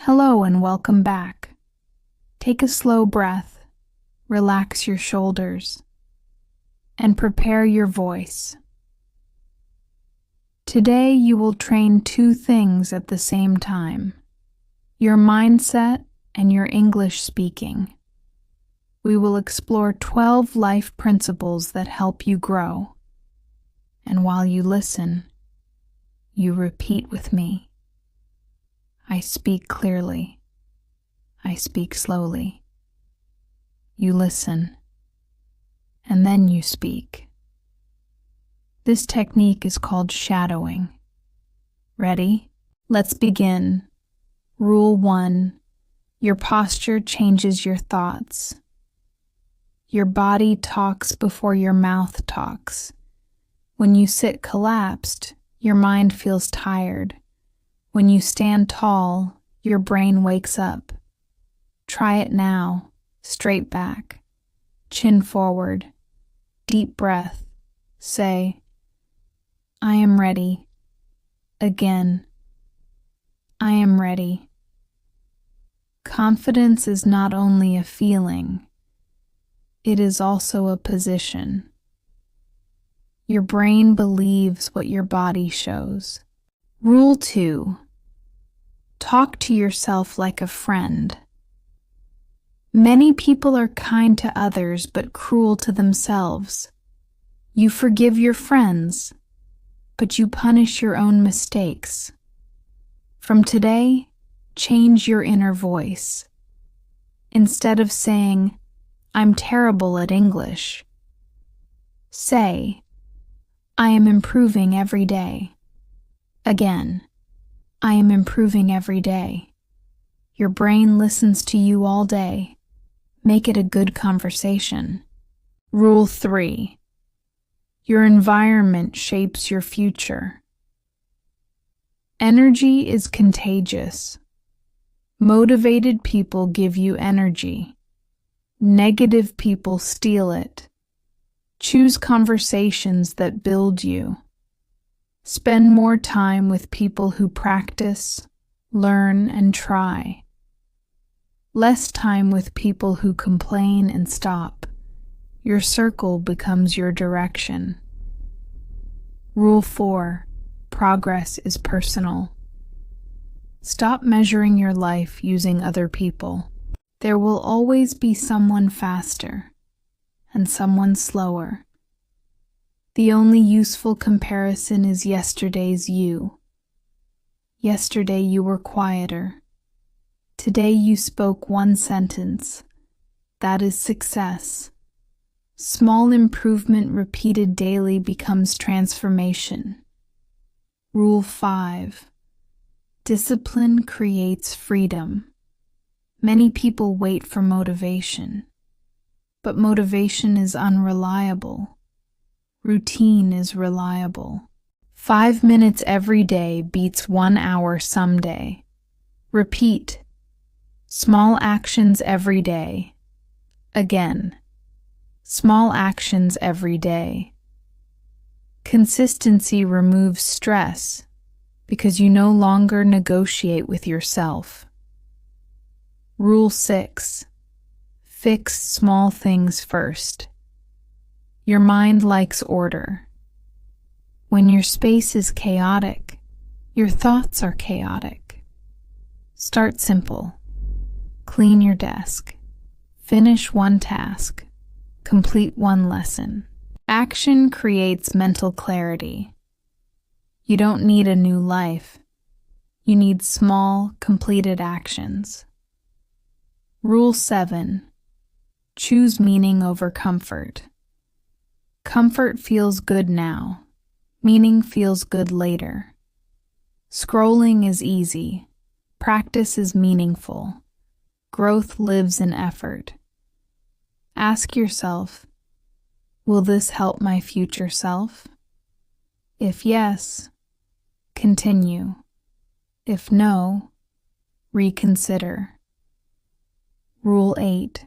Hello and welcome back. Take a slow breath, relax your shoulders, and prepare your voice. Today you will train two things at the same time: your mindset and your English speaking. We will explore 12 life principles that help you grow. And while you listen, you repeat with me. I speak clearly. I speak slowly. You listen, and then you speak. This technique is called shadowing. Ready? Let's begin. Rule 1. Your posture changes your thoughts. Your body talks before your mouth talks. When you sit collapsed, your mind feels tired. When you stand tall, your brain wakes up. Try it now. Straight back. Chin forward. Deep breath. Say, I am ready. Again. I am ready. Confidence is not only a feeling, it is also a position. Your brain believes what your body shows. Rule 2. Talk to yourself like a friend. Many people are kind to others but cruel to themselves. You forgive your friends, but you punish your own mistakes. From today, change your inner voice. Instead of saying, I'm terrible at English, say, I am improving every day. Again, I am improving every day. Your brain listens to you all day. Make it a good conversation. Rule 3. Your environment shapes your future. Energy is contagious. Motivated people give you energy. Negative people steal it. Choose conversations that build you. Spend more time with people who practice, learn, and try. Less time with people who complain and stop. Your circle becomes your direction. Rule 4. Progress is personal. Stop measuring your life using other people. There will always be someone faster and someone slower. The only useful comparison is yesterday's you. Yesterday you were quieter. Today you spoke one sentence. That is success. Small improvement repeated daily becomes transformation. Rule 5. Discipline creates freedom. Many people wait for motivation, but motivation is unreliable. Routine is reliable. 5 minutes every day beats 1 hour someday. Repeat. Small actions every day. Again. Small actions every day. Consistency removes stress because you no longer negotiate with yourself. Rule 6. Fix small things first. Your mind likes order. When your space is chaotic, your thoughts are chaotic. Start simple. Clean your desk. Finish one task. Complete one lesson. Action creates mental clarity. You don't need a new life. You need small, completed actions. Rule 7. Choose meaning over comfort. Comfort feels good now. Meaning feels good later. Scrolling is easy. Practice is meaningful. Growth lives in effort. Ask yourself, will this help my future self? If yes, continue. If no, reconsider. Rule 8.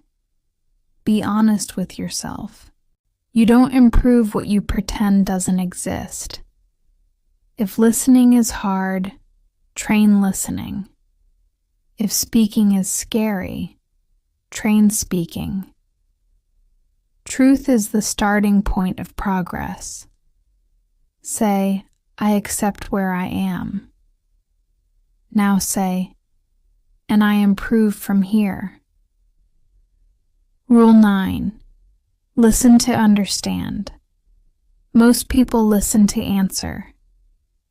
Be honest with yourself. You don't improve what you pretend doesn't exist. If listening is hard, train listening. If speaking is scary, train speaking. Truth is the starting point of progress. Say, I accept where I am. Now say, and I improve from here. Rule 9. Listen to understand. Most people listen to answer.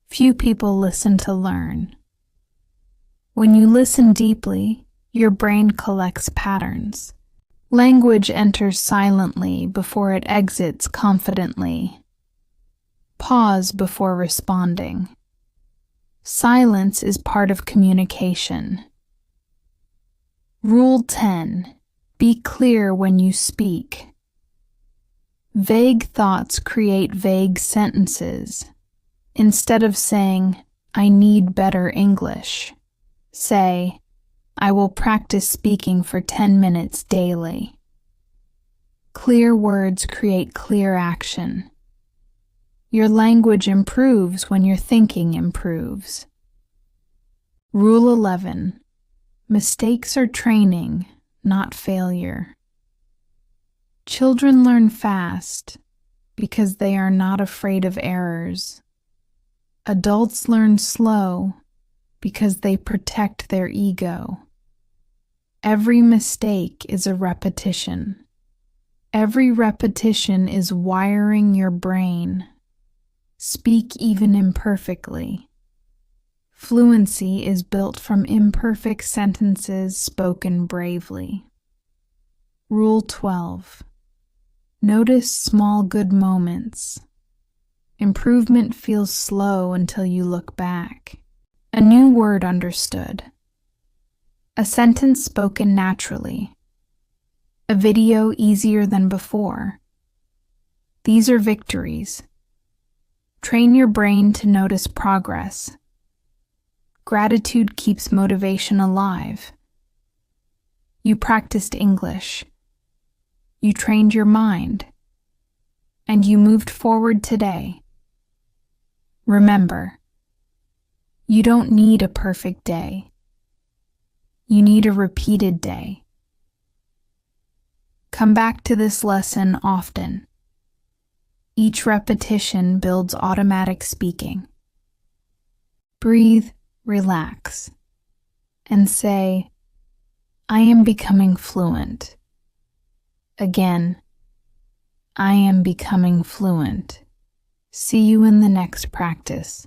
Few people listen to learn. When you listen deeply, your brain collects patterns. Language enters silently before it exits confidently. Pause before responding. Silence is part of communication. Rule 10. Be clear when you speak. Vague thoughts create vague sentences. Instead of saying, I need better English, say, I will practice speaking for 10 minutes daily. Clear words create clear action. Your language improves when your thinking improves. Rule 11. Mistakes are training, not failure. Children learn fast because they are not afraid of errors. Adults learn slow because they protect their ego. Every mistake is a repetition. Every repetition is wiring your brain. Speak even imperfectly. Fluency is built from imperfect sentences spoken bravely. Rule 12. Notice small good moments. Improvement feels slow until you look back. A new word understood. A sentence spoken naturally. A video easier than before. These are victories. Train your brain to notice progress. Gratitude keeps motivation alive. You practiced English. You trained your mind. And you moved forward today. Remember, you don't need a perfect day. You need a repeated day. Come back to this lesson often. Each repetition builds automatic speaking. Breathe, relax, and say, I am becoming fluent. Again, I am becoming fluent. See you in the next practice.